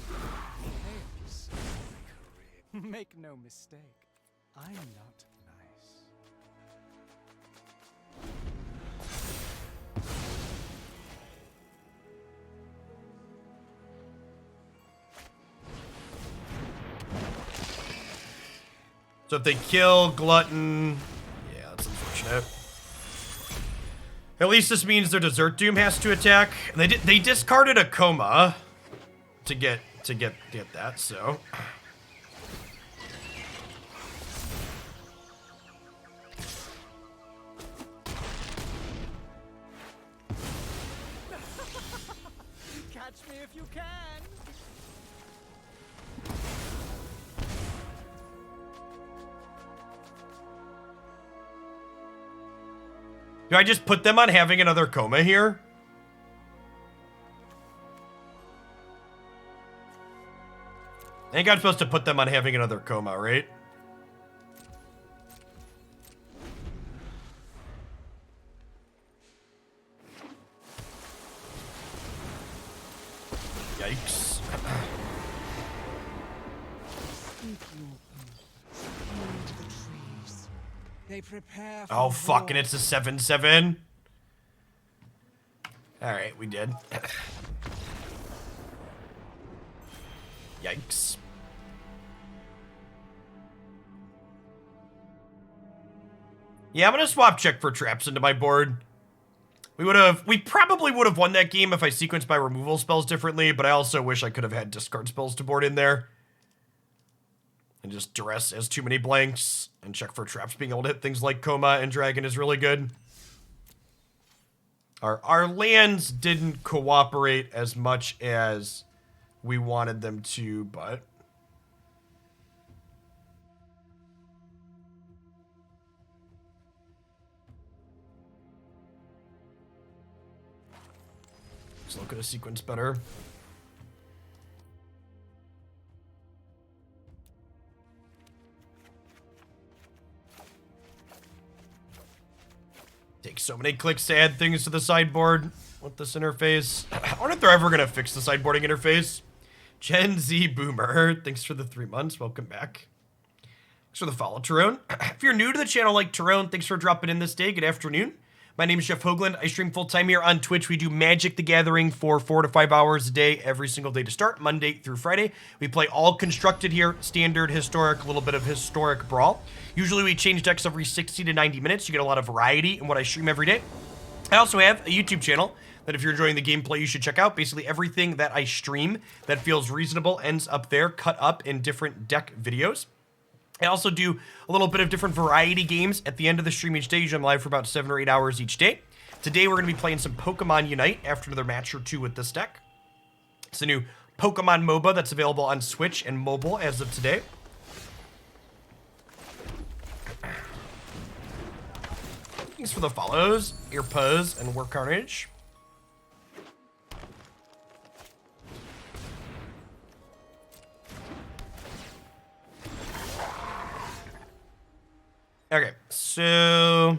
Chaos, my career. Make no mistake,
I'm not nice.
So if they kill Glutton, yeah, that's unfortunate. At least this means their Desert Doom has to attack. They discarded a Coma to get that, so.
Catch me if you can.
Do I just put them on having another Coma here? I think I'm supposed to put them on having another Coma, right? Yikes.
They prepare for
Oh, fucking,
war.
it's a 7/7. All right, we did. Yikes. Yeah, I'm gonna swap check for traps into my board. We probably would have won that game if I sequenced my removal spells differently, but I also wish I could have had discard spells to board in there. And just duress as too many blanks, and check for traps. Being able to hit things like Coma and Dragon is really good. Our lands didn't cooperate as much as we wanted them to, but... let's look at a sequence better. Takes so many clicks to add things to the sideboard with this interface. I wonder if they're ever going to fix the sideboarding interface. Gen Z Boomer, thanks for the 3 months. Welcome back. Thanks for the follow, Tyrone. If you're new to the channel like Tyrone, thanks for dropping in this day. Good afternoon. My name is Jeff Hoagland. I stream full-time here on Twitch. We do Magic the Gathering for 4 to 5 hours a day, every single day to start, Monday through Friday. We play all constructed here, standard, historic, a little bit of historic brawl. Usually we change decks every 60 to 90 minutes. You get a lot of variety in what I stream every day. I also have a YouTube channel that if you're enjoying the gameplay, you should check out. Basically everything that I stream that feels reasonable ends up there, cut up in different deck videos. I also do a little bit of different variety games at the end of the stream each day. Usually I'm live for about 7 or 8 hours each day. Today we're going to be playing some Pokemon Unite after another match or two with this deck. It's a new Pokemon MOBA that's available on Switch and mobile as of today. Thanks for the follows, Earpuzz, and War Carnage. Okay, so...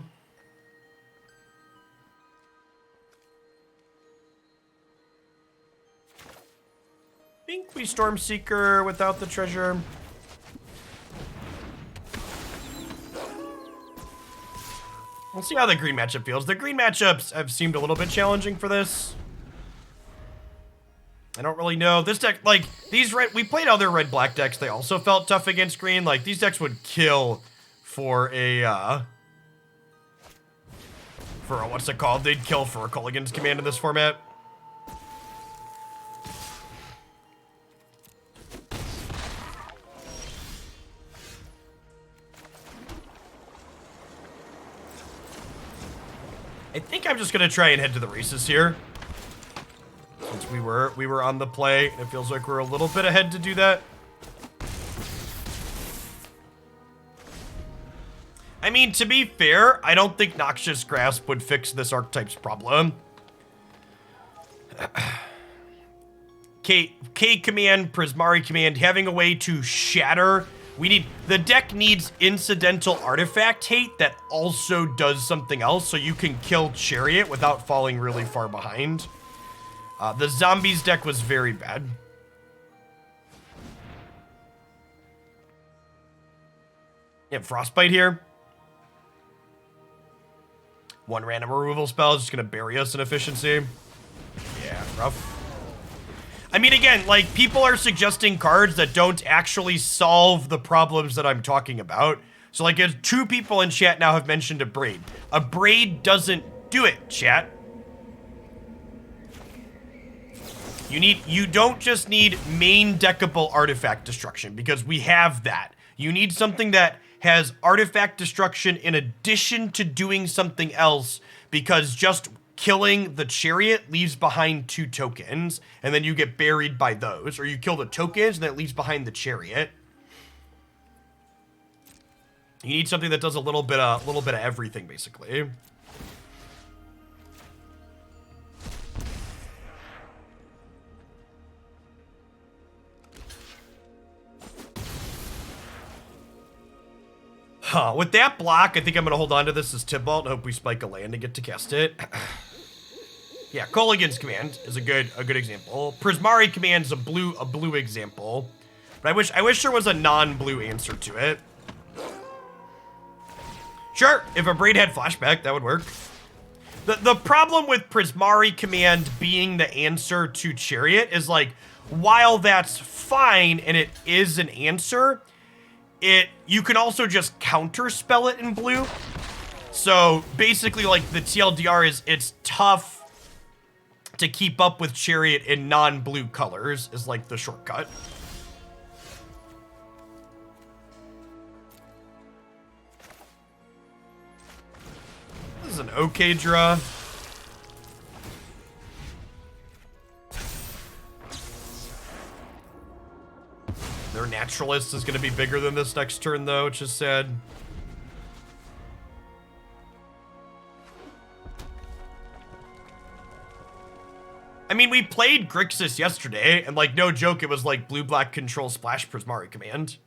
I think we Stormseeker without the treasure. We'll see how the green matchup feels. The green matchups have seemed a little bit challenging for this. I don't really know. This deck, like, these red... we played other red-black decks. They also felt tough against green. Like, these decks would kill... for a, what's it called? They'd kill for a Culligan's Command in this format. I think I'm just gonna try and head to the races here. Since we were on the play, it feels like we're a little bit ahead to do that. I mean, to be fair, I don't think Noxious Grasp would fix this archetype's problem. K command, Prismari command, having a way to shatter. The deck needs incidental artifact hate that also does something else, so you can kill Chariot without falling really far behind. The Zombies deck was very bad. Yeah, Frostbite here. One random removal spell is just gonna bury us in efficiency. Yeah, rough. I mean, again, like, people are suggesting cards that don't actually solve the problems that I'm talking about. So, like, as 2 people in chat now have mentioned a Braid. A Braid doesn't do it, chat. You don't just need main deckable artifact destruction, because we have that. You need something that has artifact destruction in addition to doing something else, because just killing the chariot leaves behind 2 tokens, and then you get buried by those. Or you kill the tokens, and that leaves behind the chariot. You need something that does a little bit of everything, basically. With that block, I think I'm going to hold on to this as Tibalt and hope we spike a land to get to cast it. Yeah, Kolaghan's command is a good example. Prismari command's a blue example. But I wish there was a non-blue answer to it. Sure, if a Braid had flashback, that would work. The problem with Prismari command being the answer to Chariot is, like, while that's fine and it is an answer, you can also just counterspell it in blue. So basically, like, the TLDR is it's tough to keep up with Chariot in non-blue colors is, like, the shortcut. This is an okay draw. Their Naturalist is going to be bigger than this next turn, though, which is sad. I mean, we played Grixis yesterday, and, like, no joke, it was like blue-black control splash Prismari command.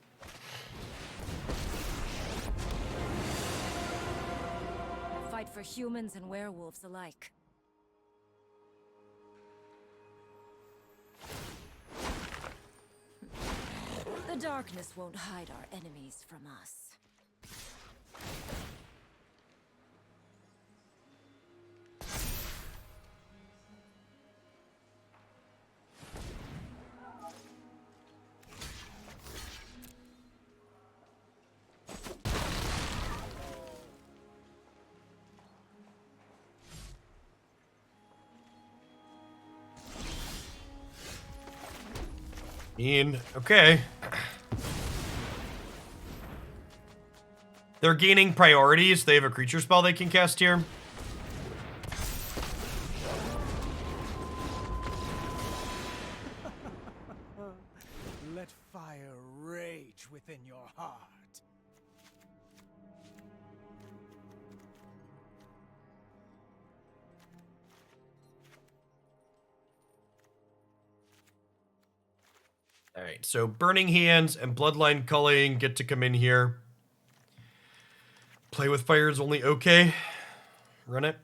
Fight for humans and werewolves alike. The darkness won't hide our enemies from us.
Okay. They're gaining priorities. They have a creature spell they can cast here.
Let fire rage within your heart.
All right, so Burning Hands and Bloodline Culling get to come in here. Play with fire is only okay. Run it.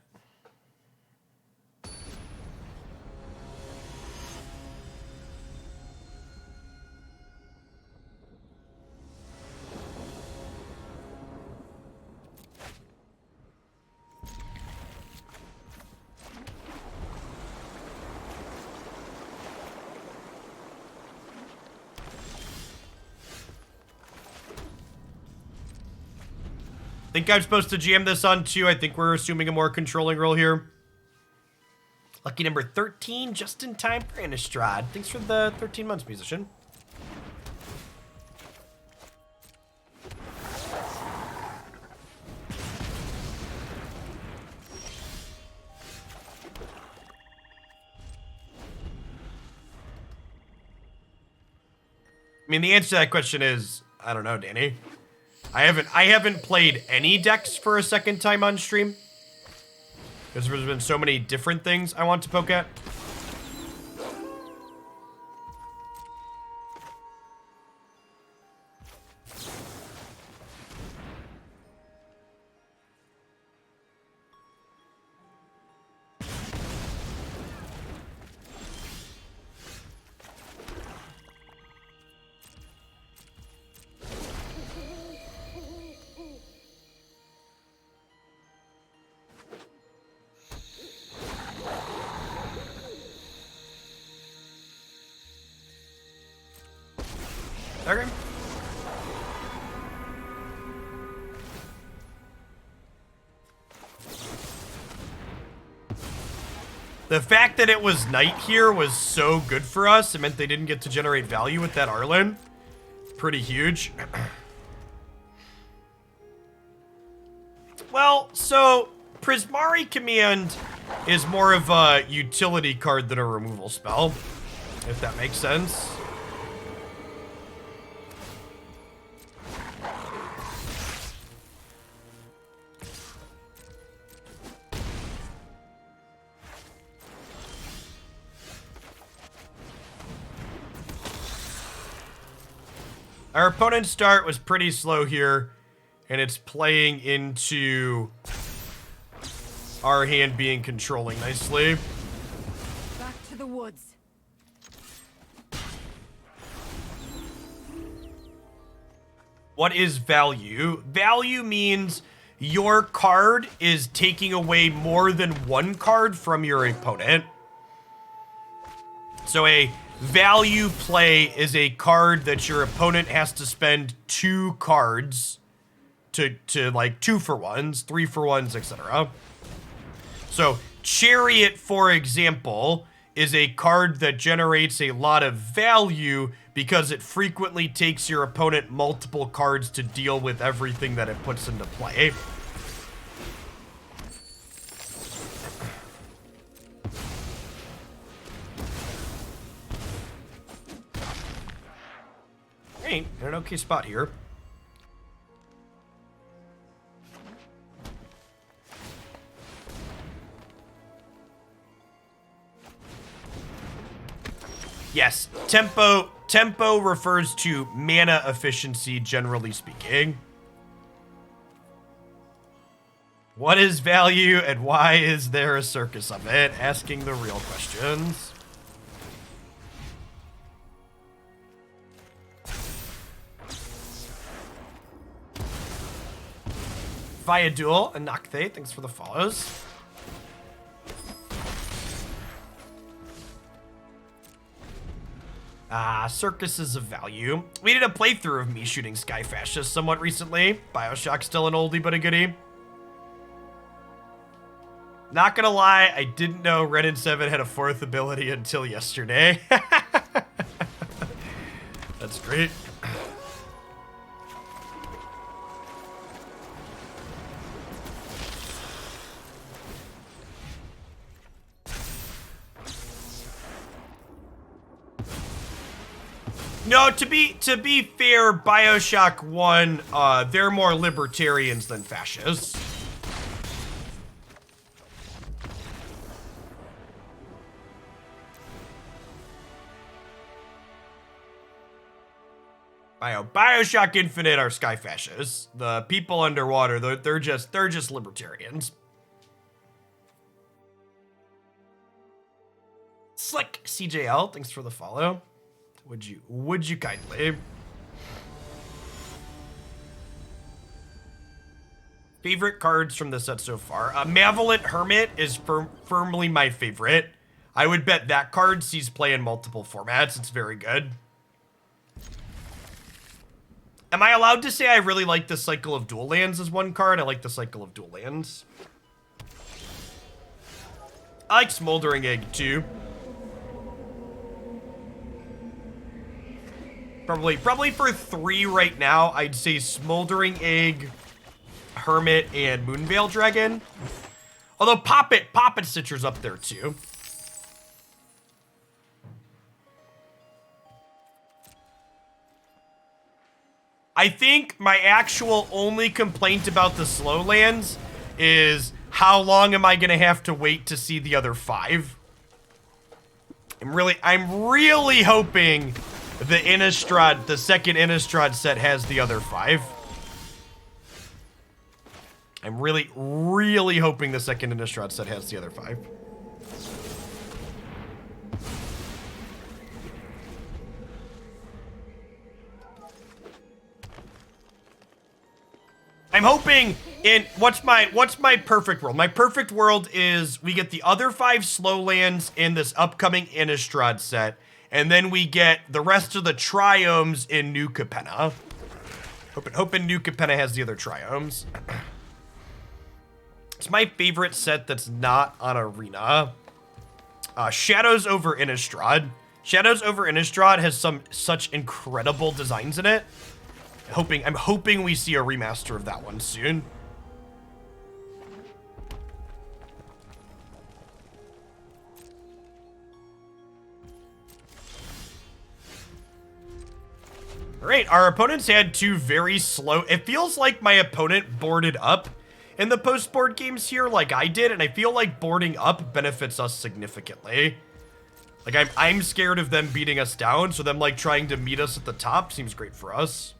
Think I'm supposed to jam this on too. I think we're assuming a more controlling role here. Lucky number 13, just in time for Innistrad. Thanks for the 13 months, musician. I mean, the answer to that question is, I don't know, Danny. I haven't played any decks for a second time on stream, because there's been so many different things I want to poke at. Okay. The fact that it was night here was so good for us. It meant they didn't get to generate value with that Arlen. Pretty huge. Well, so Prismari Command is more of a utility card than a removal spell, if that makes sense. Our opponent's start was pretty slow here, and it's playing into our hand being controlling nicely.
Back to the woods.
What is value? Value means your card is taking away more than one card from your opponent. So a value play is a card that your opponent has to spend 2 cards to like 2-for-1s, 3-for-1s, etc. So Chariot, for example, is a card that generates a lot of value because it frequently takes your opponent multiple cards to deal with everything that it puts into play. In an okay spot here. Yes, tempo refers to mana efficiency, generally speaking. What is value and why is there a circus of it? Asking the real questions. Via Duel and Nocthe, thanks for the follows. Circuses of value. We did a playthrough of me shooting Sky Fascist somewhat recently. Bioshock still an oldie but a goodie. Not gonna lie, I didn't know Ren and 7 had a 4th ability until yesterday. That's great. No, to be fair, Bioshock 1, they're more libertarians than fascists. Bioshock Infinite are sky fascists. The people underwater, they're just libertarians. Slick CJL, thanks for the follow. Would you kindly? Favorite cards from the set so far? Malevolent Hermit is firmly my favorite. I would bet that card sees play in multiple formats. It's very good. Am I allowed to say I really like the Cycle of Dual Lands as one card? I like the Cycle of Dual Lands. I like Smoldering Egg too. Probably for 3 right now, I'd say Smoldering Egg, Hermit, and Moonveil Dragon. Although Poppet Stitcher's up there too. I think my actual only complaint about the slow lands is how long am I gonna have to wait to see the other 5? I'm really hoping the second Innistrad set has the other 5. I'm really hoping the second Innistrad set has the other 5. I'm hoping in what's my perfect world? My perfect world is we get the other 5 slow lands in this upcoming Innistrad set, And then we get the rest of the triomes in New Capenna. Hoping New Capenna has the other triomes. It's my favorite set that's not on Arena. Shadows over Innistrad. Shadows over Innistrad has such incredible designs in it. I'm hoping we see a remaster of that one soon. All right, our opponents had two very slow... It feels like my opponent boarded up in the post-board games here like I did, and I feel like boarding up benefits us significantly. Like, I'm scared of them beating us down, so them, like, trying to meet us at the top seems great for us.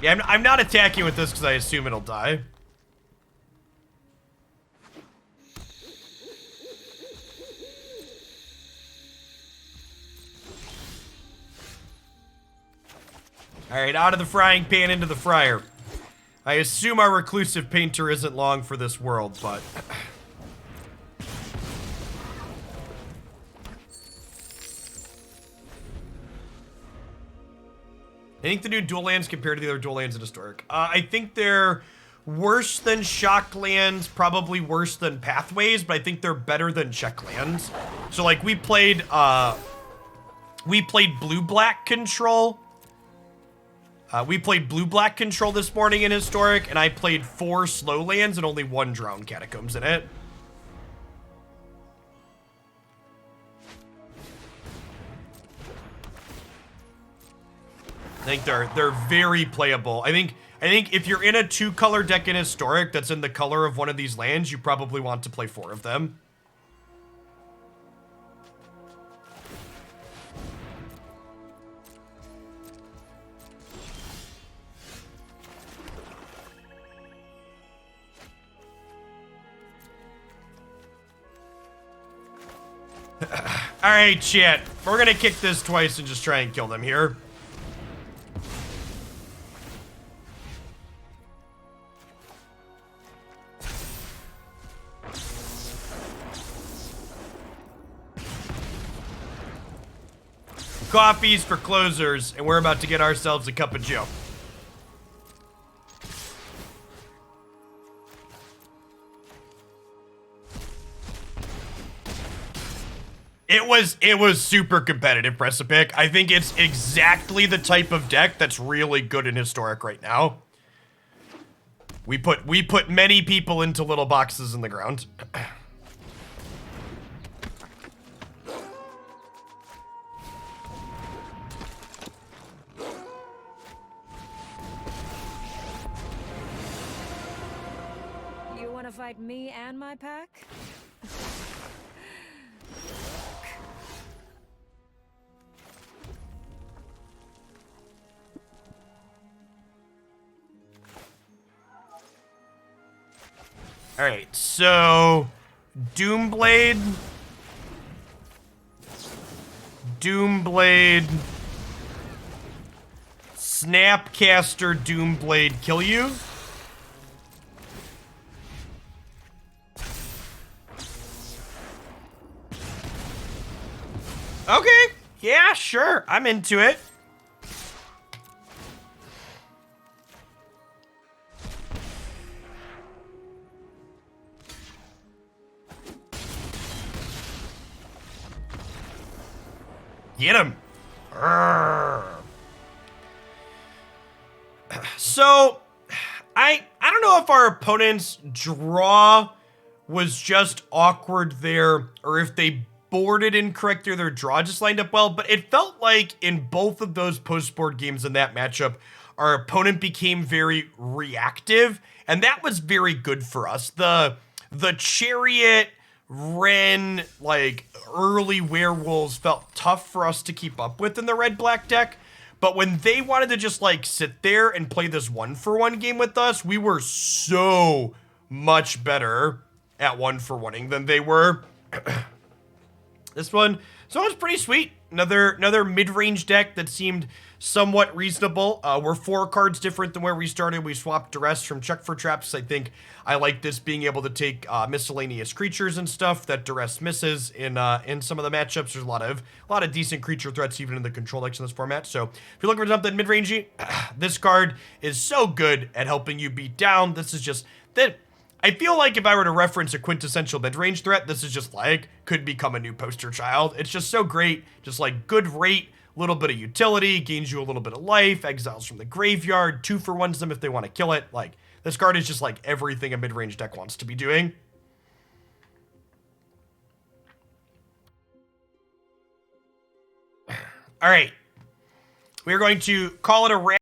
Yeah, I'm not attacking with this because I assume it'll die. Alright, out of the frying pan into the fryer. I assume our Reclusive Painter isn't long for this world, but... I think the new dual lands compared to the other dual lands in Historic. I think they're worse than shock lands, probably worse than pathways, but I think they're better than check lands. So like we played blue-black control. We played blue-black control this morning in Historic, and I played 4 slow lands and only 1 Drown Catacombs in it. I think they're very playable. I think if you're in a 2-color deck in Historic that's in the color of one of these lands, you probably want to play 4 of them. Alright, chat. We're gonna kick this twice and just try and kill them here. Coffees for closers, and we're about to get ourselves a cup of joe. It was super competitive, Precipic. I think it's exactly the type of deck that's really good in Historic right now. We put many people into little boxes in the ground.
You want to fight me and my pack?
Alright, so Doomblade, Snapcaster Doomblade kill you. Okay, yeah, sure, I'm into it. Get him. So, I don't know if our opponent's draw was just awkward there, or if they boarded incorrectly or their draw just lined up well, but it felt like in both of those post-board games in that matchup, our opponent became very reactive, and that was very good for us. The Chariot Ren, like, early werewolves felt tough for us to keep up with in the red-black deck. But when they wanted to just, like, sit there and play this 1-for-1 game with us, we were so much better at 1-for-1ing than they were. This one was pretty sweet. Another mid-range deck that seemed somewhat reasonable. We're 4 cards different than where we started. We swapped Duress from Check for Traps. I think I like this being able to take miscellaneous creatures and stuff that Duress misses in some of the matchups. There's a lot of decent creature threats even in the control decks in this format. So if you're looking for something mid-rangey, this card is so good at helping you beat down. This is just that. I feel like if I were to reference a quintessential mid-range threat, this is just like, could become a new poster child. It's just so great. Just like good rate, little bit of utility, gains you a little bit of life, exiles from the graveyard, 2-for-1s them if they want to kill it. Like, this card is just like everything a mid-range deck wants to be doing. All right. We're going to call it a